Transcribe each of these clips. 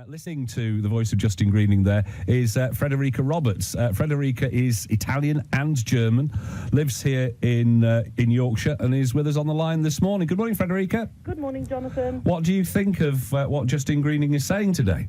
Listening to the voice of Justine Greening there is Frederika Roberts. Frederika is Italian and German, lives here in Yorkshire and is with us on the line this morning. Good morning, Frederika. Good morning, Jonathan. What do you think of what Justine Greening is saying today?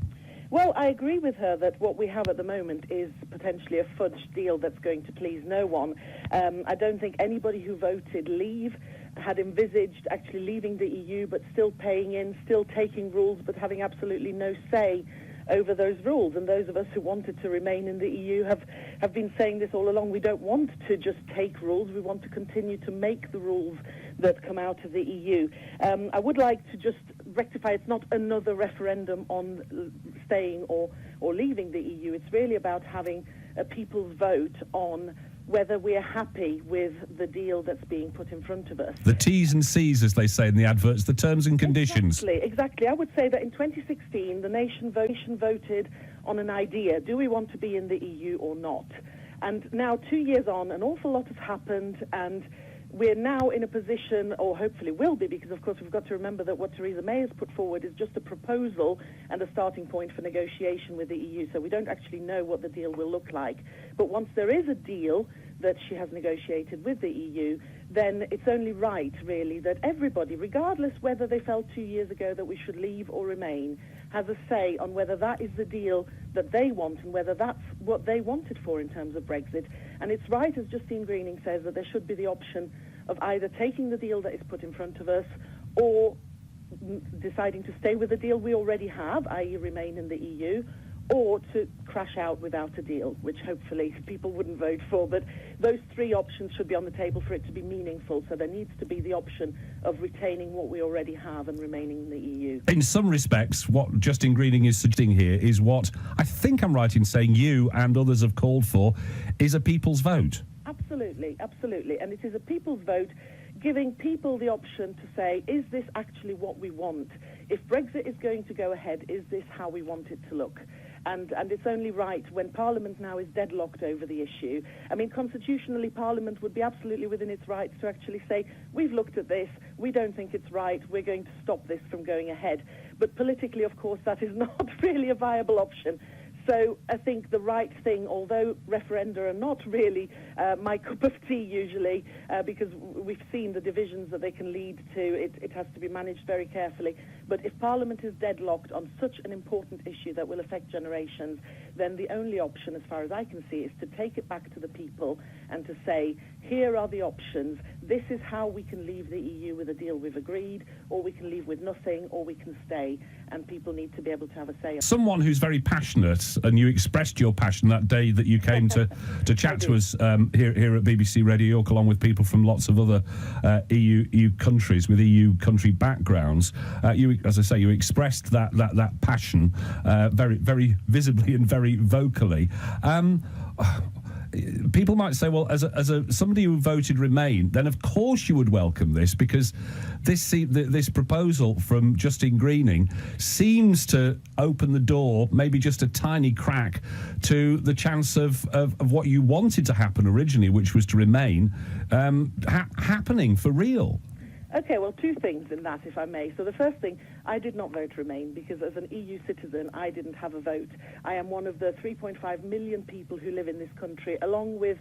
Well, I agree with her that what we have at the moment is potentially a fudge deal that's going to please no one. I don't think anybody who voted leave had envisaged actually leaving the EU but still paying in, still taking rules but having absolutely no say over those rules. And those of us who wanted to remain in the EU have been saying this all along. We don't want to just take rules. We want to continue to make the rules that come out of the EU. I would like to just rectify, it's not another referendum on staying or leaving the EU. It's really about having a people's vote on whether we're happy with the deal that's being put in front of us. The T's and C's, as they say in the adverts, the terms and conditions. Exactly. I would say that in 2016, the nation voted on an idea. Do we want to be in the EU or not? And now, 2 years on, an awful lot has happened, and we're now in a position, or hopefully will be, because of course we've got to remember that what Theresa May has put forward is just a proposal and a starting point for negotiation with the EU, so we don't actually know what the deal will look like. But once there is a deal that she has negotiated with the EU, then it's only right, really, that everybody, regardless whether they felt 2 years ago that we should leave or remain, has a say on whether that is the deal that they want and whether that's what they wanted for in terms of Brexit. And it's right, as Justine Greening says, that there should be the option of either taking the deal that is put in front of us or deciding to stay with the deal we already have, i.e. remain in the EU, or to crash out without a deal, which hopefully people wouldn't vote for. But those three options should be on the table for it to be meaningful. So there needs to be the option of retaining what we already have and remaining in the EU. In some respects, what Justine Greening is suggesting here is what I think I'm right in saying you and others have called for, is a people's vote. Absolutely, absolutely. And it is a people's vote giving people the option to say, is this actually what we want? If Brexit is going to go ahead, is this how we want it to look? And it's only right when Parliament now is deadlocked over the issue. I mean, constitutionally, Parliament would be absolutely within its rights to actually say, we've looked at this, we don't think it's right, we're going to stop this from going ahead. But politically, of course, that is not really a viable option. So I think the right thing, although referenda are not really my cup of tea usually, because we've seen the divisions that they can lead to, it has to be managed very carefully. But if Parliament is deadlocked on such an important issue that will affect generations, then the only option, as far as I can see, is to take it back to the people and to say, here are the options. This is how we can leave the EU with a deal we've agreed, or we can leave with nothing, or we can stay. And people need to be able to have a say. Someone who's very passionate, and you expressed your passion that day that you came to chat to us here at BBC Radio York, along with people from lots of other EU countries with EU country backgrounds. You, as I say, you expressed that passion very, very visibly and very vocally. People might say, well, as somebody who voted Remain, then of course you would welcome this, because this proposal from Justine Greening seems to open the door, maybe just a tiny crack, to the chance of what you wanted to happen originally, which was to Remain, happening for real. Okay, well, two things in that, if I may. So the first thing, I did not vote Remain because as an EU citizen, I didn't have a vote. I am one of the 3.5 million people who live in this country, along with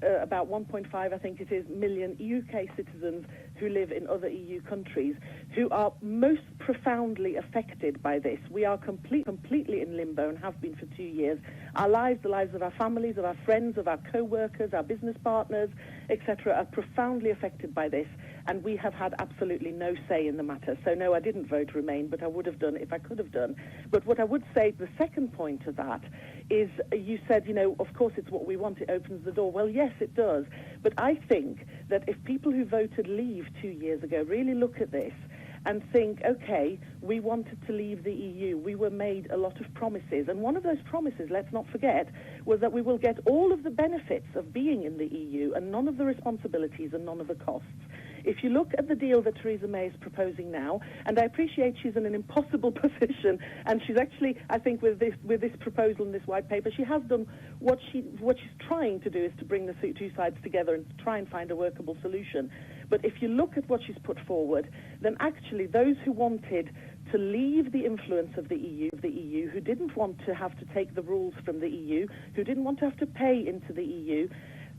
about 1.5, I think it is, million UK citizens who live in other EU countries, who are most profoundly affected by this. We are completely in limbo and have been for 2 years. Our lives, the lives of our families, of our friends, of our co-workers, our business partners, etc., are profoundly affected by this, and we have had absolutely no say in the matter. So no, I didn't vote Remain, but I would have done if I could have done. But what I would say, the second point of that, is you said, of course it's what we want, it opens the door. Well, yes, it does. But I think that if people who voted Leave 2 years ago really look at this and think, okay, we wanted to leave the EU, we were made a lot of promises, and one of those promises, let's not forget, was that we will get all of the benefits of being in the EU and none of the responsibilities and none of the costs. If you look at the deal that Theresa May is proposing now, and I appreciate she's in an impossible position, and she's actually, I think, with this proposal and this white paper, she has done what she's trying to do is to bring the two sides together and try and find a workable solution. But if you look at what she's put forward, then actually those who wanted to to leave the influence of the EU, who didn't want to have to take the rules from the EU, who didn't want to have to pay into the EU.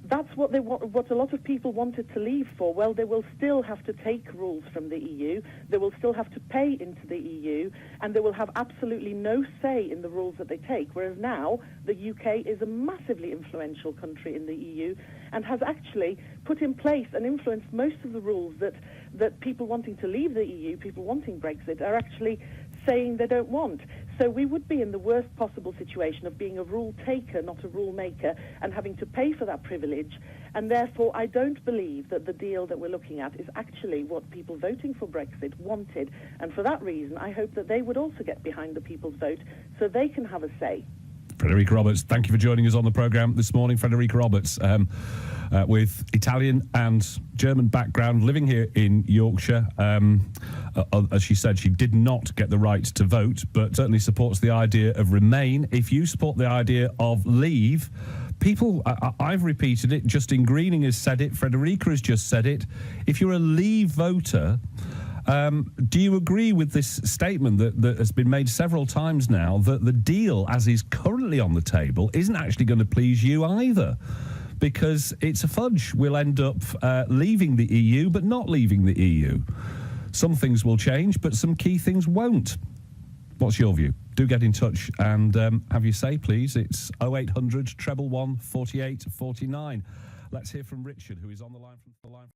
That's what they want, what a lot of people wanted to leave for. Well, they will still have to take rules from the EU, they will still have to pay into the EU, and they will have absolutely no say in the rules that they take, whereas now the UK is a massively influential country in the EU and has actually put in place and influenced most of the rules that people wanting to leave the EU, people wanting Brexit, are actually saying they don't want. So we would be in the worst possible situation of being a rule taker, not a rule maker, and having to pay for that privilege. And therefore, I don't believe that the deal that we're looking at is actually what people voting for Brexit wanted. And for that reason, I hope that they would also get behind the people's vote so they can have a say. Frederika Roberts, thank you for joining us on the programme this morning. Frederika Roberts, with Italian and German background, living here in Yorkshire. As she said, she did not get the right to vote, but certainly supports the idea of Remain. If you support the idea of Leave, people, I've repeated it, Justine Greening has said it, Frederika has just said it. If you're a Leave voter, do you agree with this statement that has been made several times now, that the deal as is currently on the table isn't actually going to please you either? Because it's a fudge. We'll end up leaving the EU, but not leaving the EU. Some things will change, but some key things won't. What's your view? Do get in touch and have your say, please. It's 0800 111 48 49. Let's hear from Richard, who is on the line from the line.